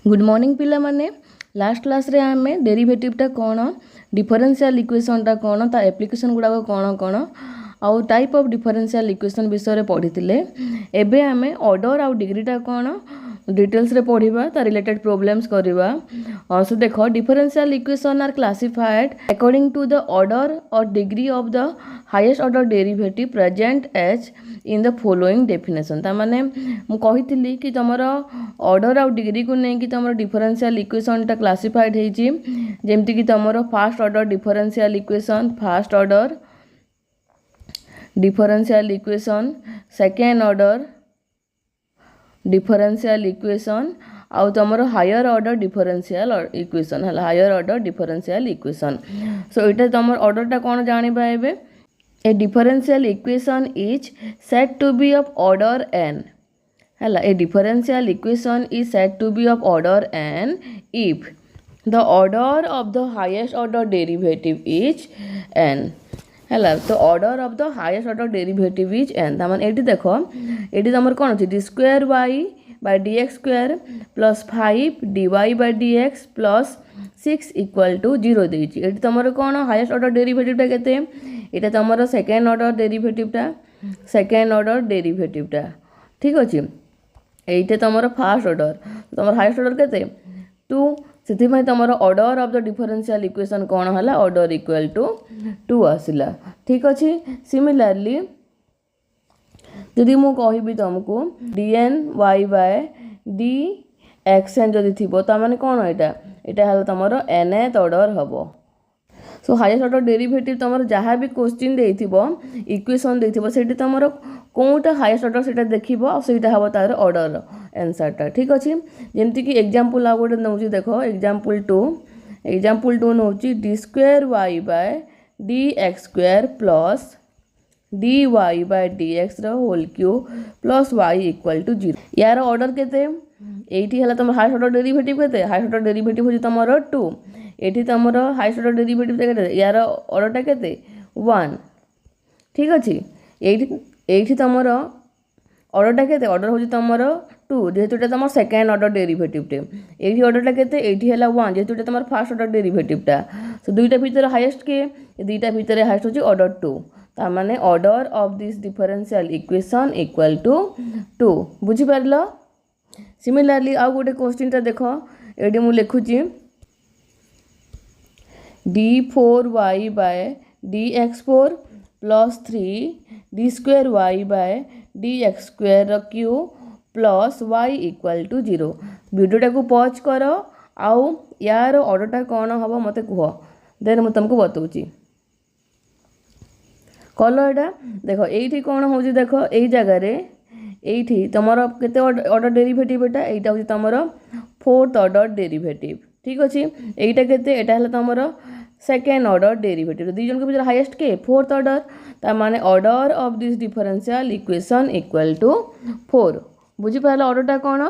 Good morning पिला माने last class रे आमे डेरिवेटिवटा कौन डिफरेंशियल इक्वेशनटा कौन ता एप्लिकेशन गुड़ाक कौन कौन आउ टाइप ऑफ डिफरेंशियल इक्वेशन विषय पढ़ी एबे आमे ऑर्डर आउ डिग्रीटा कौन डिटेल्स रे पढ़िबा ता रिलेटेड प्रॉब्लम्स करबा। सो देखो differential equation are classified according to the order और degree of the highest order derivative present as in the following definition. ता माने मु कहितली कि तमरो ऑर्डर आउ डिग्री को नहीं कि तमरो डिफरेंशियल इक्वेशन ता क्लासिफाइड हेची जेमति कि तमरो first order differential equation first order differential equation second order differential equation आउ तमरो हायर ऑर्डर डिफरेंशियल इक्वेशन है higher order differential equation. So इटा तमर ऑर्डर टा कौन जानिबा एबे a differential equation is said to be of order n है a differential equation is said to be of order n if the order of the highest order derivative is n है तो order of the highest order derivative is n तार माने eighty देखो eighty तमर कोन अछि d square y by dx square plus 5 dy by dx प्लस 6 equal to 0 देछि। एटी तमर कोन हाईएस्ट ऑर्डर डेरिवेटिव टा केते एटा तमर सेकेंड ऑर्डर डेरिवेटिव टा ठीक अछि। एइटे तमर फर्स्ट ऑर्डर तमर हाईएस्ट ऑर्डर केते 2 से तुम order of the differential equation कौन है ऑर्डर इक्वल टू 2 आसला ठीक अच्छे। सिमिलरली जदि मु कहबी तुमको dn y बाय dxn जदि थी तार कौन यहाँ तुम nth ऑर्डर हम। सो हाईएस्ट ऑर्डर डेरिवेटिव तुम जहाँ भी क्वेश्चन इक्वेशन से तुम कौटा हाईएस्ट ऑर्डर से देखो सहीटा हम तार ऑर्डर आंसरटा ठीक अच्छे। जमती कि एग्जांपल आ गोटे नौ देखो एग्जांपल 2 नौ d square y by dx square plus dy by dx whole cube plus y equal to 0 यार ऑर्डर केते एठी हला तुम हाईएस्ट ऑर्डर डेरिवेटिव केते हाईएस्ट ऑर्डर डेरिवेटिव हो तुम 2 एठी तुम हाईएस्ट ऑर्डर डेरिवेटिव केते यार ऑर्डरटा केते 1 ठीक अच्छे। एठी तुम ऑर्डरटा केते ऑर्डर हो तुम 2 जेहेतु तुम सेकेंड ऑर्डर डेरिवेटिव टे एठी ऑर्डरटा केते एठी हला 1 जेहेतु तुम फर्स्ट ऑर्डर डेरिवेटिव टा। सो दुईटा भीतर हाईएस्ट के दुईटा भीतर हाईएस्ट होची ऑर्डर 2 तार माने order of this differential equation equal to 2 बुझी परलो। सिमिलरली आ गोटे क्वेश्चन ता देखो एडी मु लिखुची d4y by dx4 plus 3 d square y by dx square cube plus y equal to 0। वीडियोटा को पॉज कर आउ यार ऑर्डरटा कौन हम मत कह देन मुझे तुमको बताऊँगी कल एटा देखो ये कौन हो देख यही जगार ये तुम केते ऑर्डर डेरिवेटिव एटा हूँ तुम फोर्थ ऑर्डर डेरिवेटिव ठीक अच्छे। यहीटा केते एटा हला तुम सेकेंड ऑर्डर डेरिवेटिव दी जन के भीतर हाईएस्ट के फोर्थ ऑर्डर तार माने order of this differential equation equal to 4 बुझी पाला ऑर्डरटा कौन।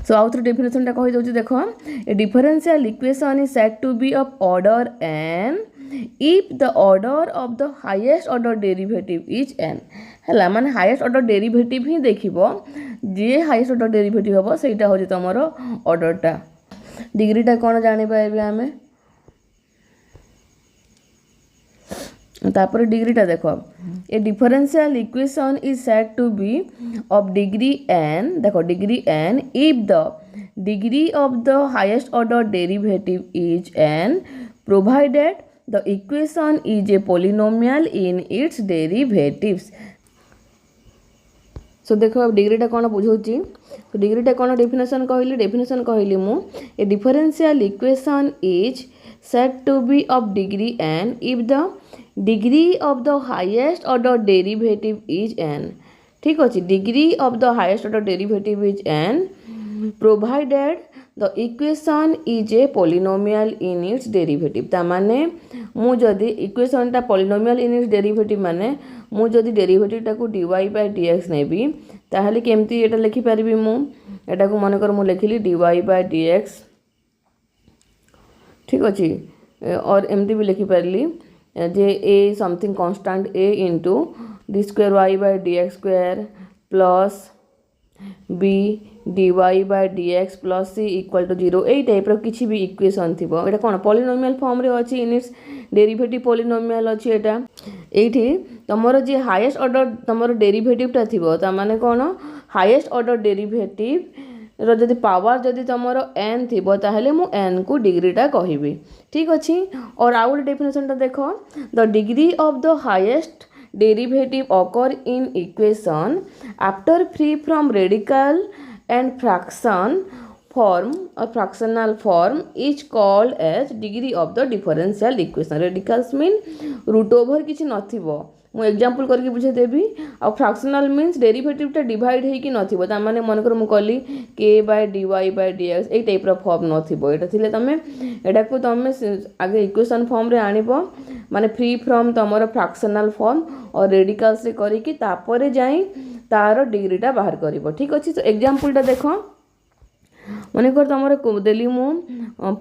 सो आउ थ्रू डेफिनेशन टा कहि दउची देखो a differential equation is said to be of order n if the order of the highest order derivative is n है माने हाईएस्ट ऑर्डर डेरिवेटिव ही देखिबो जे हाईएस्ट ऑर्डर डेरिवेटिव हम सेटा हो तुमर ऑर्डरटा। डिग्रीटा कौन जानी पाइबे आमे तापर डिग्रीटा देखो a differential equation is said to be of degree n देखो degree n if the degree of the highest order derivative is n provided the equation is a polynomial in its derivatives. So देखो अब डिग्रीटा कौन बुझाऊँगी तो डिग्रीटा कौन definition कहली मु a differential equation is said to be of degree n if the degree of the highest order derivative is n ठीक अच्छे। Degree of the highest order derivative is n provided the equation is a polynomial in its derivative तार माने मु जदि इक्वेशनटा polynomial in its derivative माने मु जदि डेरिवेटिवटा को dy बाय dx नेबी ताहले केमती एटा लिखि परिबी मु एटा को मन कर मु लिखिली dy बाय dx ठीक अच्छे और एमती भी लिखि परली जे a something constant a into d square y by dx square plus B D Y by D X plus C equal to 0 यही टाइप्र किसी भी इक्वेशन थी यहाँ कौन पॉलिनोमियल फॉर्म रे अच्छी इन इट्स डेरिवेटिव पॉलिनोमियल अच्छी यहाँ ये तुमर जी हाईएस्ट ऑर्डर तुम डेरिवेटिवटा थी ताने कौन हाईएस्ट ऑर्डर डेरिवेटिव जदि पावर जदि तुमर एन थी ताहले मु एन को डिग्रीटा कहबी ठीक अच्छे। और आउ गोटे डेफिनेशनटा देख the degree of the highest derivative occur in equation after free from radical and fraction form or fractional form is called as degree of the differential equation। radicals mean root over किसी नथिबो मु example करके बुझे देबी आ fractional means डेरिवेटिवटा divide हेकी नथिबो ता माने मन कर मु कहली k by dy by dx ए टाइप रो फॉर्म नथिबो एटा थिले तमे एटा को तमे आगे इक्वेशन फॉर्म रे आनिबो माने फ्री फ्रॉम तमरो फ्रैक्शनल फॉर्म और रेडिकल्स रे करी कि तापरे जाई तार डिग्रीटा बाहर करिवो ठीक अछि। तो एग्जांपलटा देखो मन कर तुम देली मु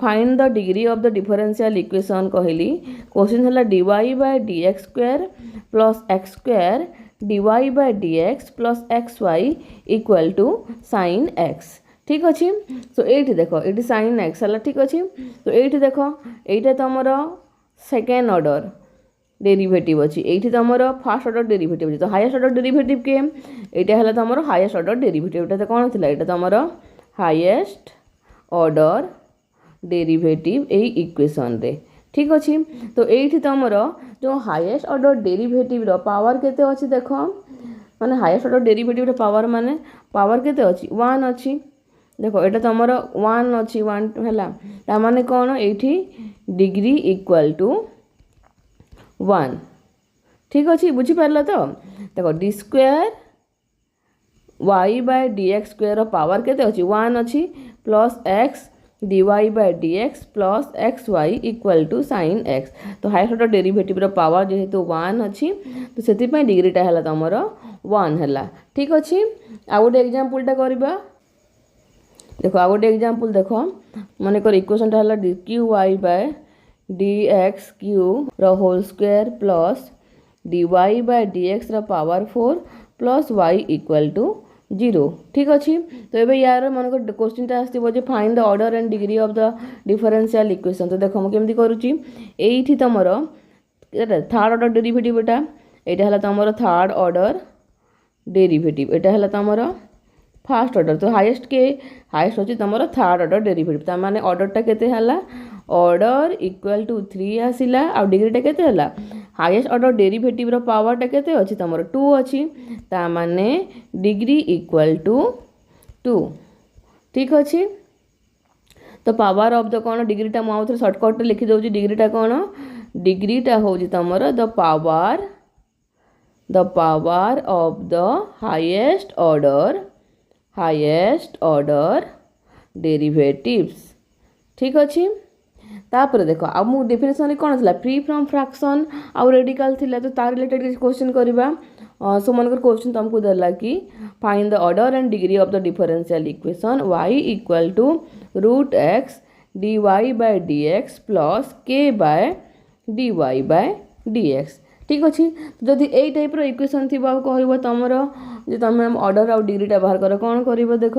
find the degree of the differential equation कहली क्वेश्चन है dy by dx square plus X square dy by dx plus xy equal to sin x ठीक अच्छे। सो ये देख ये sin x है ठीक अच्छे। तो ये देख ये तुम सेकेंड ऑर्डर डेरिवेटिव अच्छी ये तुम फास्ट ऑर्डर डेरिवेटिव अच्छी। तो हाईएस्ट ऑर्डर डेरिवेटिव के यहाँ है तुम हाईएस्ट ऑर्डर डेरिवेटिव तो कौन थी यहाँ तुम हाईएस्ट ऑर्डर डेरिवेटिव यही इक्वेशन रे ठीक अच्छे। तो ये तुम जो हाईएस्ट ऑर्डर डेरिवेटिव रो पावर केते अच्छी देख माने हाईएस्ट ऑर्डर डेरिवेटिव रो पावर माने पावर केते अच्छी 1 अच्छी देखो ये तुम 1 अच्छी 1 है माने कौन ये डिग्री इक्वल टू 1 ठीक अच्छे बुझीपार तो देखो D square y by D X square power केते अच्छी 1 अच्छी plus X dy by D X plus X Y equal to sin x। तो हाईएस्ट ऑर्डर डेरिवेटिव रो पावर जेहेतु 1 अच्छी तो से डिग्रीटा है तुम 1 है ठीक अच्छे। आउ गोटे एग्जांपलटा करबा देखो आउ गोटे एग्जांपल देख मन कर इक्वेशनटा है D cube Y by D X cube रो whole square plus dy by D X रो power 4 plus y equal to 0 ठीक अच्छे। तो ये यार मन को क्वेश्चनटा आसो find the order and degree of the differential equation. तो देख मुझे करुँची ये तुम थर्ड ऑर्डर डेरिवेटिव यहाँ है तुम थर्ड ऑर्डर डेरिवेटिव यहाँ है तुम फास्ट ऑर्डर। तो हाईएस्ट अच्छी तुम थर्ड ऑर्डर डेरिवेटिव ता माने ऑर्डरटा केते हला ऑर्डर इक्वल टू 3 आसिला आ डिग्रीटा केते हला हाईएस्ट ऑर्डर डेरिवेटिव रो पावरटा केते अछि तुम 2 अछि ता माने डिग्री इक्वल टू 2 ठीक अछि। तो पावर ऑफ द कौन डिग्रीटा मु आउथरे शॉर्टकट लिखि दउची डिग्रीटा कौन डिग्रीटा होची तुमर the power of the highest order derivatives ठीक अच्छे। तापर देख आ मु डेफिनेशन कौन था फ्री फ्रॉम फ्रैक्शन आउ रेडिकल थिला तो तार रिलेटेड क्वेश्चन करबा। सो मनकर क्वेश्चन तुमको देला कि find the order and degree of the differential equation y equal to root x dy by dx plus k by dy by dx ठीक अच्छे। जदि यही टाइप इक्वेशन थी कह तुमर जो तुम ऑर्डर आउ डिग्रीटा बाहर कर कौन कर देख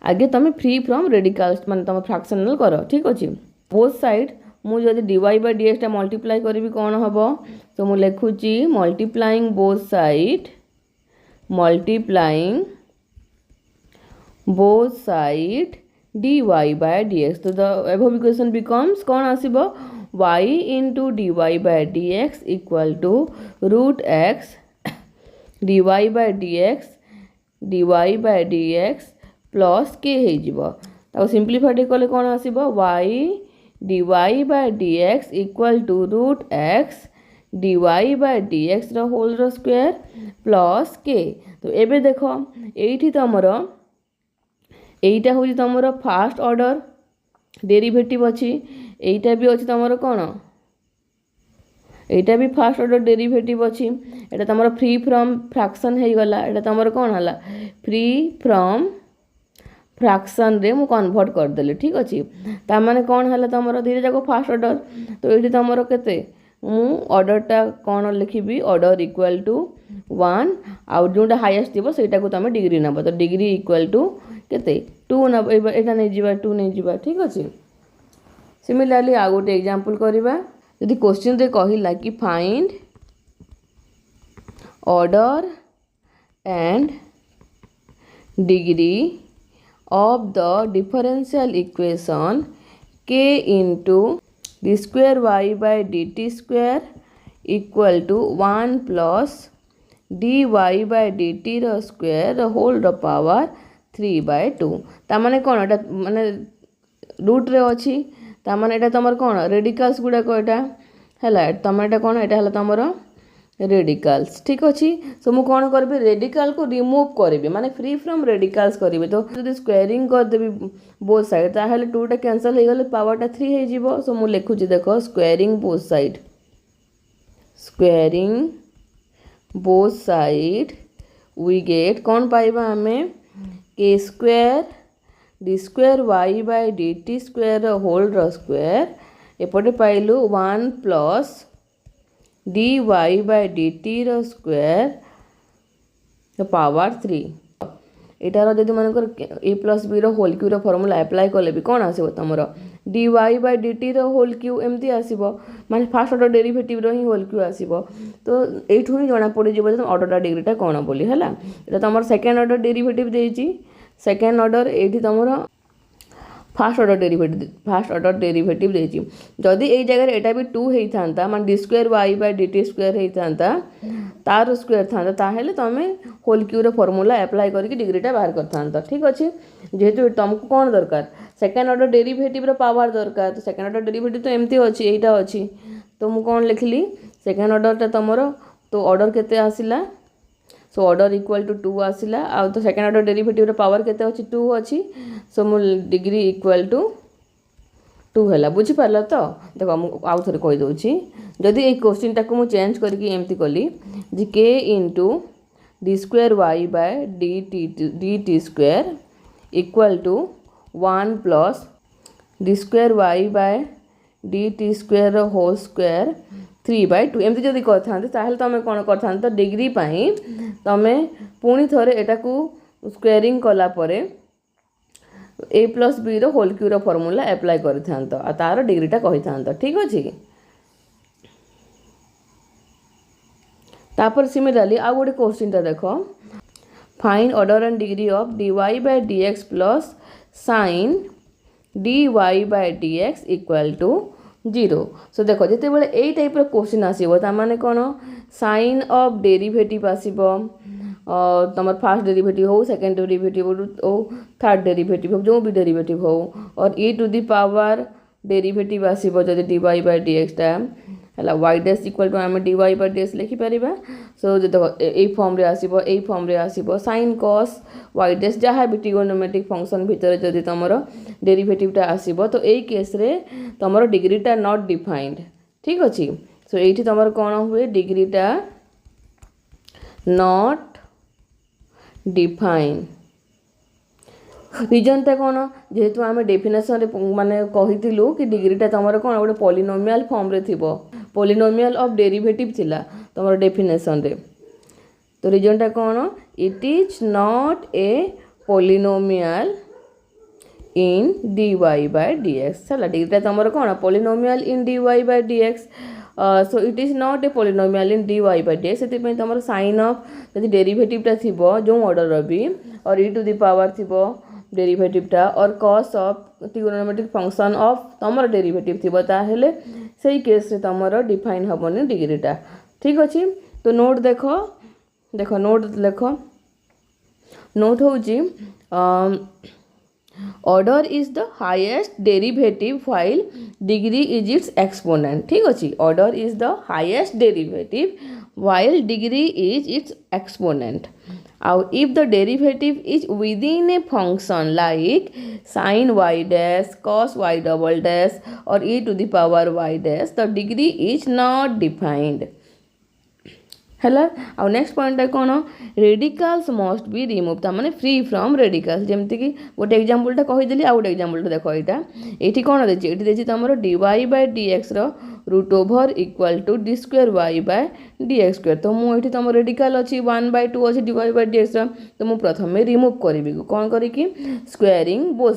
आगे तुम फ्री फ्रॉम रेडिकल्स मान तुम फ्रैक्शनल कर ठीक अच्छे। बोथ साइड मुझे dy बाय dx टा मल्टीप्लाई करी कौन हम तो मुझे लिखुची multiplying both side dy by dx। तो द एबव इक्वेशन बिकम्स कौन आसीबो y into dy by dx equal to root x dy by dx plus k हो सिंप्लीफाई कले कौन आसीबो y dy by dx equal to root x dy by dx रो whole रो square plus k. तो एबे देखो एठी तुमर एटा होची तुमर फास्ट ऑर्डर डेरिवेटिव अच्छी एटा भी अच्छी तुमर कौन एटा भी फास्ट ऑर्डर डेरिवेटिव अच्छी एटा तुमर फ्री फ्रॉम फ्रैक्शन हो गला एटा तुमर कौन हला फ्री फ्रॉम फ्रैक्शन रे मु कन्वर्ट कर देले ठीक अच्छे। ता माने कौन हला तुमर धीरे जाको फास्ट ऑर्डर। तो ये तुमर केते मु ऑर्डरटा कौन लिखी ऑर्डर इक्वल टू 1 आउ जोटा हाईएस्ट थी सेटा को तुम डिग्री नब तो डिग्री इक्वल टू केते 2 नब एटा नहीं जीवा 2 नहीं जीवा ठीक अच्छे। सिमिलारली आ गोटे एग्जांपल करवा यदि क्वेश्चन रे कहिला कि find order and degree of the differential equation k into d square y by dt square equal to 1 plus dy by dt ର square the whole the power 3 by 2 ता माने कोन एटा माने रूट रे अछि ता माने एटा तमर कोन रेडिकल्स गुडा को एटा हला तमर एटा कोन एटा हला तमर रेडिकल्स ठीक अच्छे। सो मु कौन करी रेडिकल को रिमूव करी माने फ्री फ्रॉम रेडिकल्स करी तो जो स्क्वेयरिंग करदेवी बोथ साइड ताहले 2 टा कैंसल हो गले पावरटा 3 हो जिवो। सो मु लिखुची देखो squaring both side we get कौन पाइबा हमें के square d square y by d t square whole र स्क्वेयर एपटे पाइलु 1 प्लस dy by dt ର स्क्वायर पावर 3 एटार जदि मनकर a प्लस b रो होल क्यू रो फॉर्मूला अप्लाई कले भी कौन आसीबो तमरो dy by dt रो होल क्यू एमती आसीबो माने फर्स्ट ऑर्डर डेरिवेटिव रो ही होल क्यू आसीबो तो एठु ही जणा पड़ी जिवो ऑर्डरटा डिग्रीटा कौन बोली हला एटा तमर सेकंड ऑर्डर डेरिवेटिव देछि सेकंड ऑर्डर एठी तमरो फास्ट ऑर्डर डेरिवेटिव देछि जदि ए जगह एटा भी 2 हेई थांता मान d square y by dt square हेई थांता तार स्क्वायर थांता ताहेले तमे होल क्यू रो फार्मूला अप्लाई करके डिग्रीटा बाहर कर थांता ठीक अछि। जेहेतु तुमको कोन दरकार सेकंड ऑर्डर डेरिवेटिव रो पावर दरकार तो सेकंड ऑर्डर डेरिवेटिव तो एमती अछि एटा अछि तो मु कोन लिखली सेकंड ऑर्डर ता तमरो तो ऑर्डर केते आसिला सो ऑर्डर इक्वल टू 2 आसिला आ तो सेकंड ऑर्डर डेरिवेटिव रो पावर केते अछि 2 अछि सो मु डिग्री इक्वल टू 2 हैला बुझी पारला तो देखो मु आउ थरे कहि दोछि जदि ए क्वेश्चन टाको मु चेंज करके एमती कली जे k into d square y by dt square equal to 1 plus d square y by dt square whole square 3 by 2 एमती जदि करथांते ताहले तमे कोन करथांते डिग्री पई तमे पुणी थरे एटा को स्क्वेयरिंग कला परे a प्लस b रो होल क्यू रो फार्मूला अप्लाई करथांत आ तार डिग्रीटा कहिथांत ठीक अछि। तापर सिमिलरली आ गोटे क्वेश्चन ता देखो find order and degree of dy by dx plus sin dy by dx equal to 0 so देखो जिते बेले ए टाइप रो क्वेश्चन आसीबो ता माने कोन साइन ऑफ डेरिवेटिव आसीबो तमर फर्स्ट डेरिवेटिव हो सेकंड डेरिवेटिव हो थर्ड डेरिवेटिव हो जो भी डेरिवेटिव हो और e to the power derivative आसीबो जदि dy by dx ता हला y डैश इक्वल टू हम dy by dx लिखि परिबा। सो जे देखो ए फॉर्म रे आसीबो sin cos y डैश जहा भी ट्रिगोनोमेट्रिक फंक्शन भितर जदि तमरो डेरिवेटिवटा आसीबो तो एई केस रे तमरो डिग्रीटा नॉट डिफाइंड ठीक अछि। सो एठी तमरो कोन हुए डिग्रीटा नॉट डिफाइन रीजन ता कौन जेहेतु आम डेफिनेशन रे माने कहिथिलु कि डिग्रीटा तमरो कोन गोटे पॉलिनोमियल फॉर्म रे थिबो पॉलिनोमियल ऑफ डेरिवेटिव थिला तमरो डेफिनेशन रे तो रीजन ता कौन it is not a polynomial in dy by dx हला डिग्रीटा तमरो कोन polynomial in dy by dx so it is not a polynomial in dy by dx सेति पे तमरो साइन ऑफ जदि डेरिवेटिव ता थिबो जो ऑर्डर रबी और e टू द पावर थिबो डेरिवेटिव टा और cos of trigonometric function of तमरो डेरिवेटिव थिबो ताहेले सेही केस रे तमरो डिफाइन हबोनी डिग्रीटा ठीक अछि। तो नोट देखो नोट लेखो नोट होउची order is the highest derivative while degree is its exponent ठीक अछि order is the highest derivative while degree is its exponent और if the derivative is within a function like sin y dash cos y double dash or e to the power y dash the degree is not defined हला और next point है कौन radicals must be remove ता माने free from radicals जेमति कि गोटे example टा कहि देली आ गोटे एग्जांपल टा देखो एटा एठी कोन देछि एठी देछि तमरो dy by dx रो root over equal to D square Y by D X square. तो मुझे तुम रेडिकल अच्छी 1/2 अच्छी D Y by D X, तो मुझे प्रथम रिमूव करी कौन करी स्क्वेयरिंग बोथ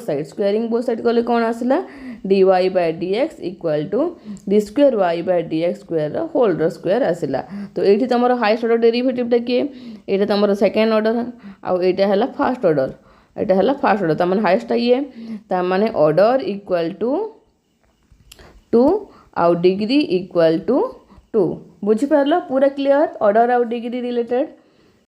साइड कले कौन आसला D Y by D X equal to D square Y by D X square whole square आसला। तो ये तुम हाइस्ट ऑर्डर डेरिवेटिव किए, ये तुम सेकेंड ऑर्डर आउ यहाँ है फास्ट ऑर्डर, यहाँ है फास्ट ऑर्डर तमाने हाइस्ट ये तमाने ऑर्डर इक्वाल टू 2 आउ डिग्री इक्वाल टू 2। बुझीपार पूरा क्लीयर ऑर्डर आउ डिग्री रिलेटेड।